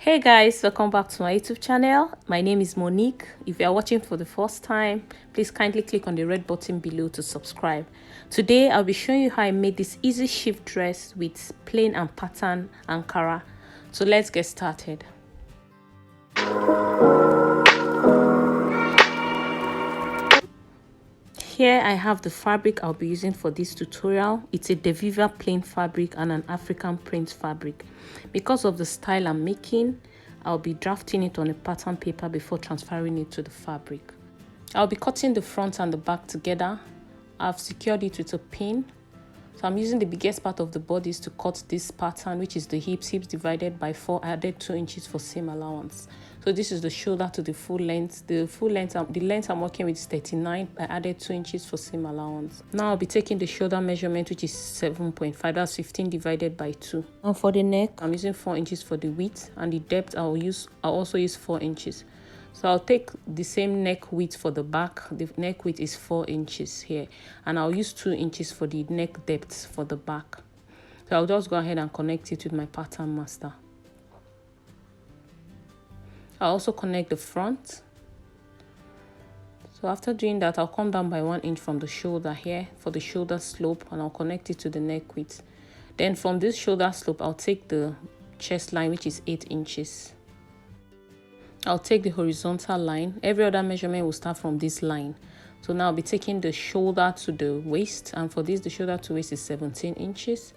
Hey guys, welcome back to my YouTube channel. My name is Monique. If you are watching for the first time, please kindly click on the red button below to subscribe. Today I'll be showing you how I made this easy shift dress with plain and pattern Ankara. So let's get started. Here I have the fabric I'll be using for this tutorial. It's a Deviva plain fabric and an African print fabric. Because of the style I'm making, I'll be drafting it on a pattern paper before transferring it to the fabric. I'll be cutting the front and the back together. I've secured it with a pin. So I'm using the biggest part of the bodice to cut this pattern, which is the hips divided by 4. I added 2 inches for seam allowance. So this is the shoulder to the full length. The length I'm working with is 39. I added 2 inches for seam allowance. Now I'll be taking the shoulder measurement, which is 7.5. That's 15 divided by 2. Now for the neck, I'm using 4 inches for the width, and the depth I'll also use 4 inches. So I'll take the same neck width for the back. The neck width is 4 inches here, and I'll use 2 inches for the neck depth for the back. So I'll just go ahead and connect it with my pattern master. I'll also connect the front. So after doing that, I'll come down by 1 inch from the shoulder here for the shoulder slope, and I'll connect it to the neck width. Then from this shoulder slope, I'll take the chest line, which is 8 inches. I'll take the horizontal line. Every other measurement will start from this line. So now I'll be taking the shoulder to the waist, and for this the shoulder to waist is 17 inches.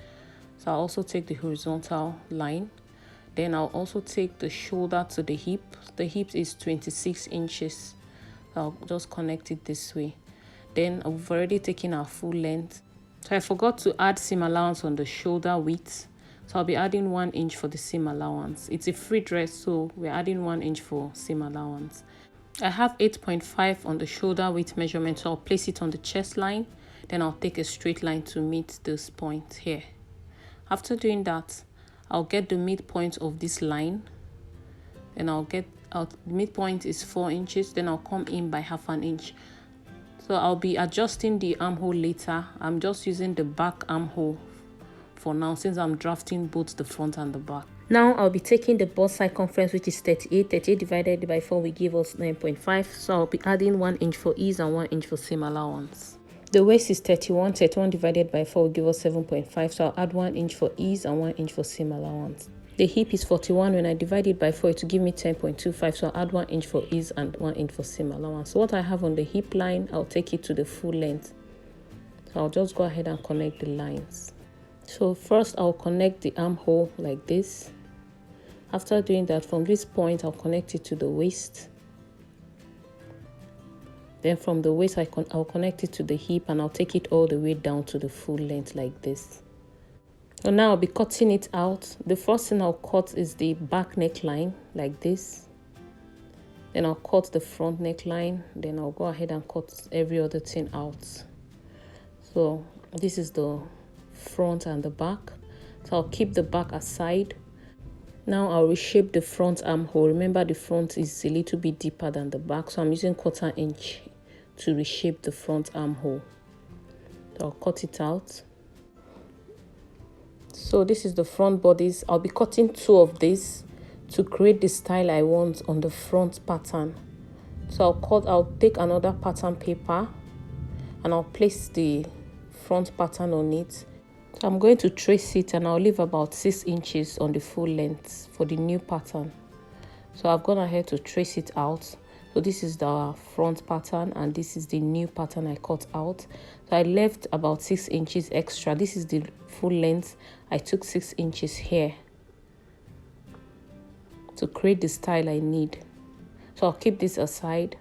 So I'll also take the horizontal line. Then I'll also take the shoulder to the hip. The hip is 26 inches. So I'll just connect it this way. Then I've already taken our full length. So I forgot to add seam allowance on the shoulder width. So I'll be adding 1 inch for the seam allowance. It's a free dress, so we're adding 1 inch for seam allowance. I have 8.5 on the shoulder width measurement, so I'll place it on the chest line. Then I'll take a straight line to meet this point here. After doing that, I'll get the midpoint of this line. Then the midpoint is 4 inches. Then I'll come in by half an inch. So I'll be adjusting the armhole later. I'm just using the back armhole for now, since I'm drafting both the front and the back. Now I'll be taking the bust circumference, which is 38. 38 divided by 4 will give us 9.5. So I'll be adding 1 inch for ease and 1 inch for seam allowance. The waist is 31. 31 divided by 4 will give us 7.5. So I'll add 1 inch for ease and 1 inch for seam allowance. The hip is 41. When I divide it by 4, it will give me 10.25. So I'll add 1 inch for ease and 1 inch for seam allowance. So what I have on the hip line, I'll take it to the full length. So I'll just go ahead and connect the lines. So first I'll connect the armhole like this. After doing that, from this point I'll connect it to the waist. Then from the waist I'll connect it to the hip, and I'll take it all the way down to the full length like this. So now I'll be cutting it out. The first thing I'll cut is the back neckline like this. Then I'll cut the front neckline. Then I'll go ahead and cut every other thing out. So this is the front and the back. So I'll keep the back aside. Now I'll reshape the front armhole. Remember, the front is a little bit deeper than the back, so I'm using 1/4 inch to reshape the front armhole. So I'll cut it out. So this is the front bodice. I'll be cutting 2 of these to create the style I want on the front pattern. So I'll take another pattern paper, and I'll place the front pattern on it. So I'm going to trace it, and I'll leave about 6 inches on the full length for the new pattern. So I've gone ahead to trace it out. So this is the front pattern, and this is the new pattern I cut out. So I left about 6 inches extra. This is the full length. I took 6 inches here to create the style I need. So I'll keep this aside.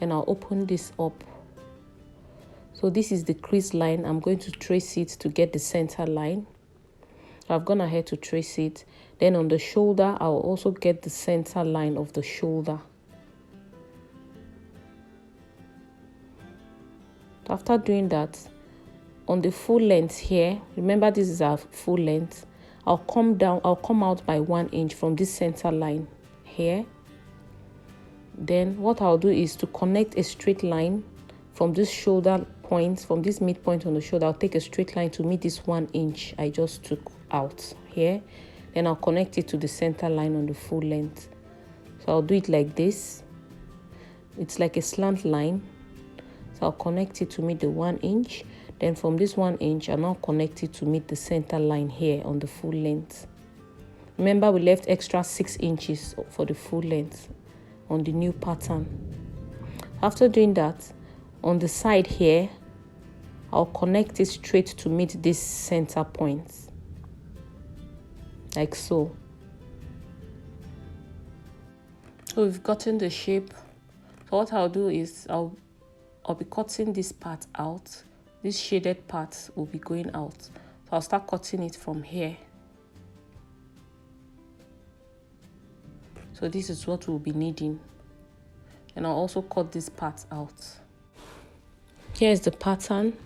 Then I'll open this up. So this is the crease line. I'm going to trace it to get the center line. So I've gone ahead to trace it. Then on the shoulder, I'll also get the center line of the shoulder. After doing that, on the full length here, remember this is our full length, I'll come out by 1 inch from this center line here. Then what I'll do is to connect a straight line from this shoulder point, from this midpoint on the shoulder. I'll take a straight line to meet this 1 inch I just took out here. Then I'll connect it to the center line on the full length. So I'll do it like this. It's like a slant line. So I'll connect it to meet the 1 inch. Then from this 1 inch, I'll now connect it to meet the center line here on the full length. Remember, we left extra 6 inches for the full length on the new pattern. After doing that, on the side here, I'll connect it straight to meet this center point, like so. So we've gotten the shape. So what I'll do is I'll be cutting this part out. This shaded part will be going out. So I'll start cutting it from here. So this is what we'll be needing. And I'll also cut this part out. Here's the pattern.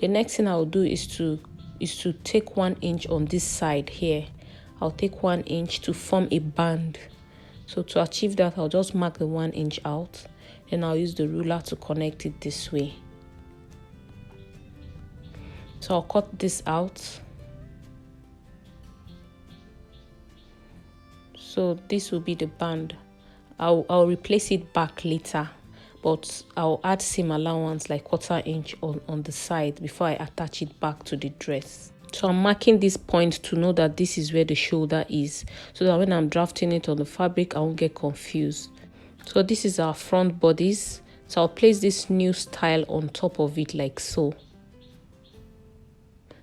The next thing I'll do is to take 1 inch on this side here. I'll take 1 inch to form a band. So to achieve that, I'll just mark the 1 inch out. Then I'll use the ruler to connect it this way. So I'll cut this out. So this will be the band. I'll replace it back later, but I'll add seam allowance like 1/4 inch on the side before I attach it back to the dress. So I'm marking this point to know that this is where the shoulder is, so that when I'm drafting it on the fabric, I won't get confused. So this is our front bodice. So I'll place this new style on top of it like so.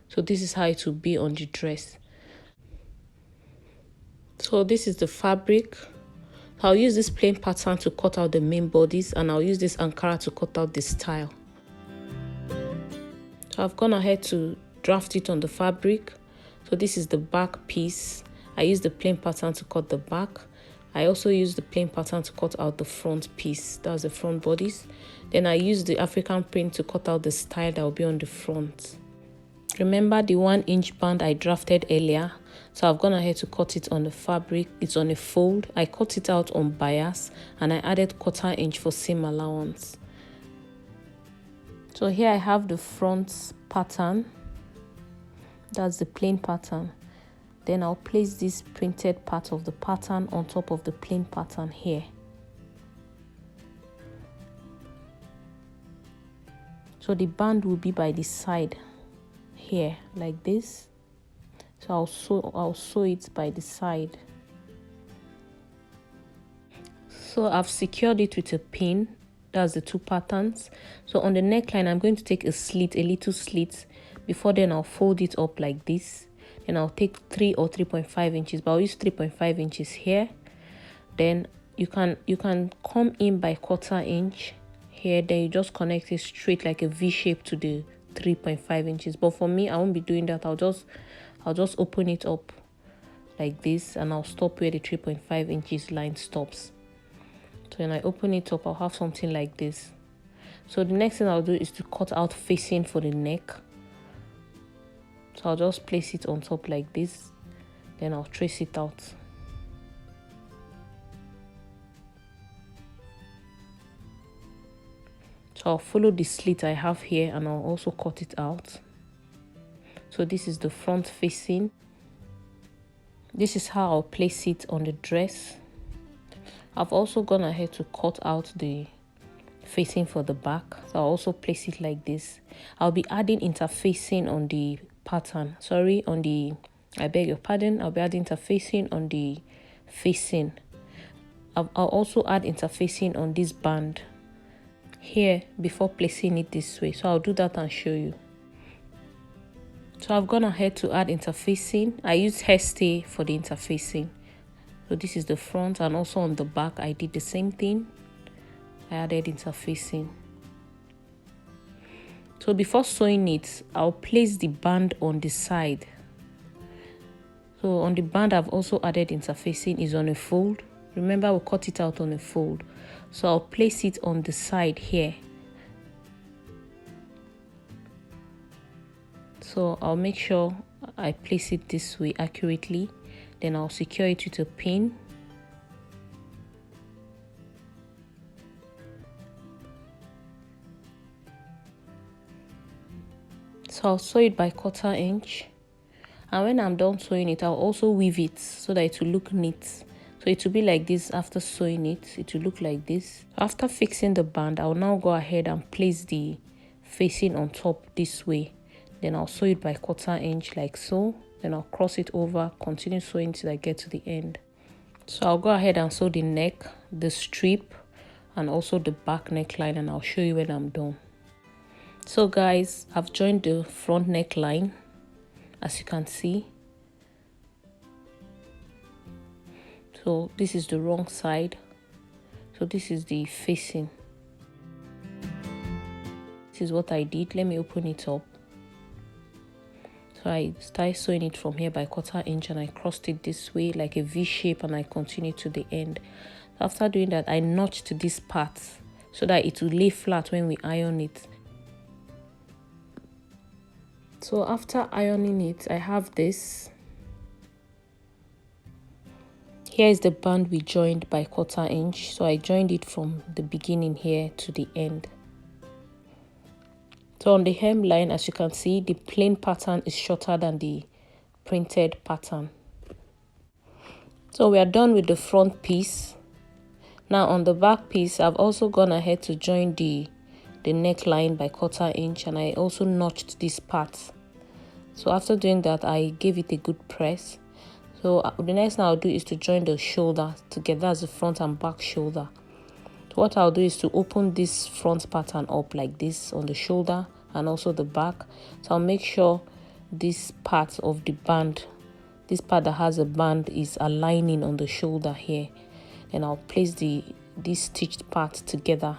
So this is how it will be on the dress. So this is the fabric. I'll use this plain pattern to cut out the main bodice, and I'll use this Ankara to cut out the style. So I've gone ahead to draft it on the fabric. So this is the back piece. I use the plain pattern to cut the back. I also use the plain pattern to cut out the front piece. That's the front bodice. Then I use the African print to cut out the style that will be on the front. Remember the 1 inch band I drafted earlier? So I've gone ahead to cut it on the fabric. It's on a fold. I cut it out on bias, and I added 1/4 inch for seam allowance. So here I have the front pattern. That's the plain pattern. Then I'll place this printed part of the pattern on top of the plain pattern here. So the band will be by the side here like this. So I'll sew it by the side. So I've secured it with a pin. That's the 2 patterns. So on the neckline, I'm going to take a little slit. Before then, I'll fold it up like this. Then I'll take 3 or 3.5 inches, but I'll use 3.5 inches here. Then you can come in by 1/4 inch here. Then you just connect it straight like a V shape to the 3.5 inches. But for me, I won't be doing that. I'll just open it up like this, and I'll stop where the 3.5 inches line stops. So when I open it up, I'll have something like this. So the next thing I'll do is to cut out facing for the neck. So I'll just place it on top like this. Then I'll trace it out. So I'll follow the slit I have here, and I'll also cut it out. So this is the front facing. This is how I'll place it on the dress. I've also gone ahead to cut out the facing for the back. So I'll also place it like this. I'll be adding interfacing on the pattern. I beg your pardon. I'll be adding interfacing on the facing. I'll also add interfacing on this band here before placing it this way. So I'll do that and show you. So I've gone ahead to add interfacing. I used hairstay for the interfacing. So this is the front, and also on the back I did the same thing. I added interfacing. So before sewing it, I'll place the band on the side. So on the band I've also added interfacing. Is on a fold. Remember, we cut it out on a fold. So I'll place it on the side here. So I'll make sure I place it this way accurately. Then I'll secure it with a pin. So I'll sew it by 1/4 inch. And when I'm done sewing it, I'll also weave it so that it will look neat. So it will be like this. After sewing it, it will look like this. After fixing the band, I'll now go ahead and place the facing on top this way. Then I'll sew it by 1/4 inch like so. Then I'll cross it over, continue sewing till I get to the end. So I'll go ahead and sew the neck, the strip, and also the back neckline, and I'll show you when I'm done. So guys, I've joined the front neckline, as you can see. So this is the wrong side. So this is the facing. This is what I did. Let me open it up. So I started sewing it from here by 1/4 inch, and I crossed it this way like a V shape, and I continued to the end. After doing that, I notched this part so that it will lay flat when we iron it. So after ironing it, I have this. Here is the band we joined by 1/4 inch. So I joined it from the beginning here to the end. So on the hemline, as you can see, the plain pattern is shorter than the printed pattern. So we are done with the front piece. Now on the back piece, I've also gone ahead to join the neckline by 1/4 inch, and I also notched this part. So after doing that, I gave it a good press. So the next thing I'll do is to join the shoulder together as the front and back shoulder. So what I'll do is to open this front pattern up like this on the shoulder and also the back. So I'll make sure this part of the band, this part that has a band, is aligning on the shoulder here. And I'll place this stitched part together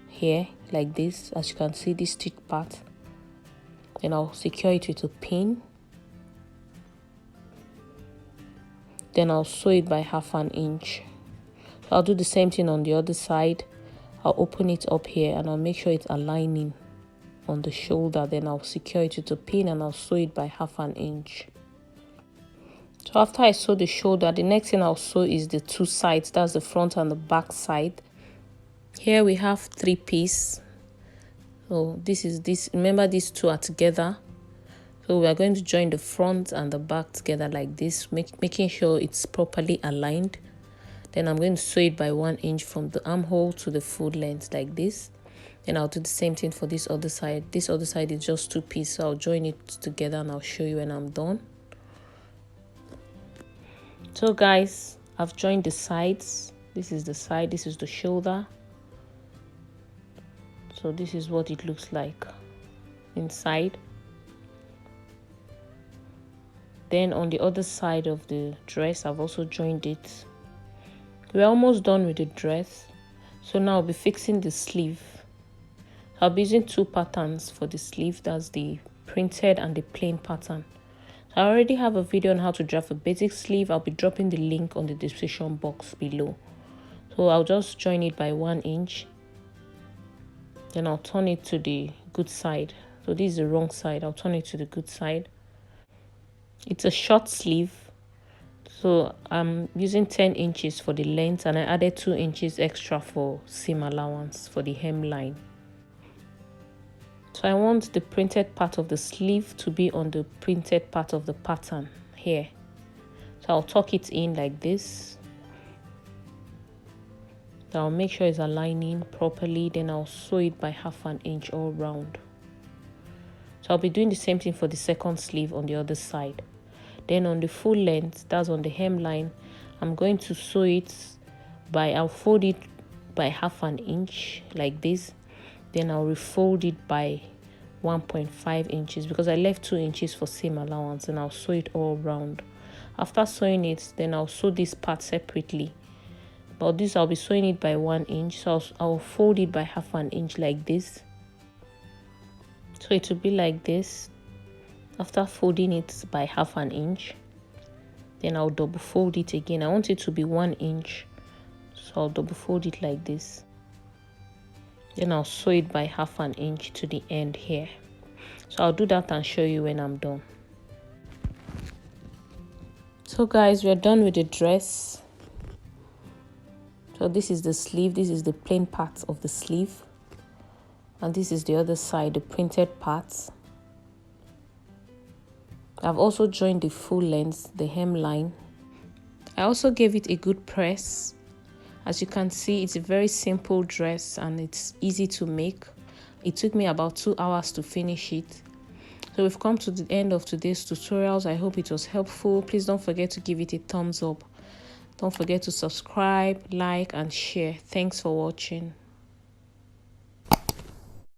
here like this. As you can see, this stitched part. Then I'll secure it with a pin. Then I'll sew it by 1/2 inch. So I'll do the same thing on the other side. I'll open it up here and I'll make sure it's aligning on the shoulder. Then I'll secure it with a pin and I'll sew it by 1/2 inch. So after I sew the shoulder, the next thing I'll sew is the two sides. That's the front and the back side. Here we have 3 pieces. So remember these two are together. So we are going to join the front and the back together like this, making sure it's properly aligned. Then I'm going to sew it by 1 inch from the armhole to the full length like this. Then I'll do the same thing for this other side. This other side is just 2 pieces, so I'll join it together and I'll show you when I'm done. So guys, I've joined the sides. This is the side, this is the shoulder. So this is what it looks like inside. Then on the other side of the dress, I've also joined it. We're almost done with the dress. So now I'll be fixing the sleeve. I'll be using 2 patterns for the sleeve. That's the printed and the plain pattern. I already have a video on how to draft a basic sleeve. I'll be dropping the link on the description box below. So I'll just join it by 1 inch. Then I'll turn it to the good side. So this is the wrong side. I'll turn it to the good side. It's a short sleeve. So I'm using 10 inches for the length, and I added 2 inches extra for seam allowance for the hemline. So I want the printed part of the sleeve to be on the printed part of the pattern here. So I'll tuck it in like this. Then I'll make sure it's aligning properly. Then I'll sew it by 1/2 inch all round. So I'll be doing the same thing for the second sleeve on the other side. Then on the full length, that's on the hemline, I'm going to sew it I'll fold it by 1/2 inch like this. Then I'll refold it by 1.5 inches because I left 2 inches for seam allowance, and I'll sew it all round. After sewing it, then I'll sew this part separately. But this I'll be sewing it by 1 inch, so I'll fold it by 1/2 inch like this. So it will be like this. After folding it by 1/2 inch, then I'll double fold it again. I want it to be 1 inch, so I'll double fold it like this. Then I'll sew it by 1/2 inch to the end here. So I'll do that and show you when I'm done. So guys, we're done with the dress. So this is the sleeve. This is the plain part of the sleeve, and this is the other side, the printed parts. I've also joined the full length, the hemline. I also gave it a good press. As you can see, it's a very simple dress and it's easy to make. It took me about 2 hours to finish it. So we've come to the end of today's tutorials. I hope it was helpful. Please don't forget to give it a thumbs up. Don't forget to subscribe, like, and share. Thanks for watching.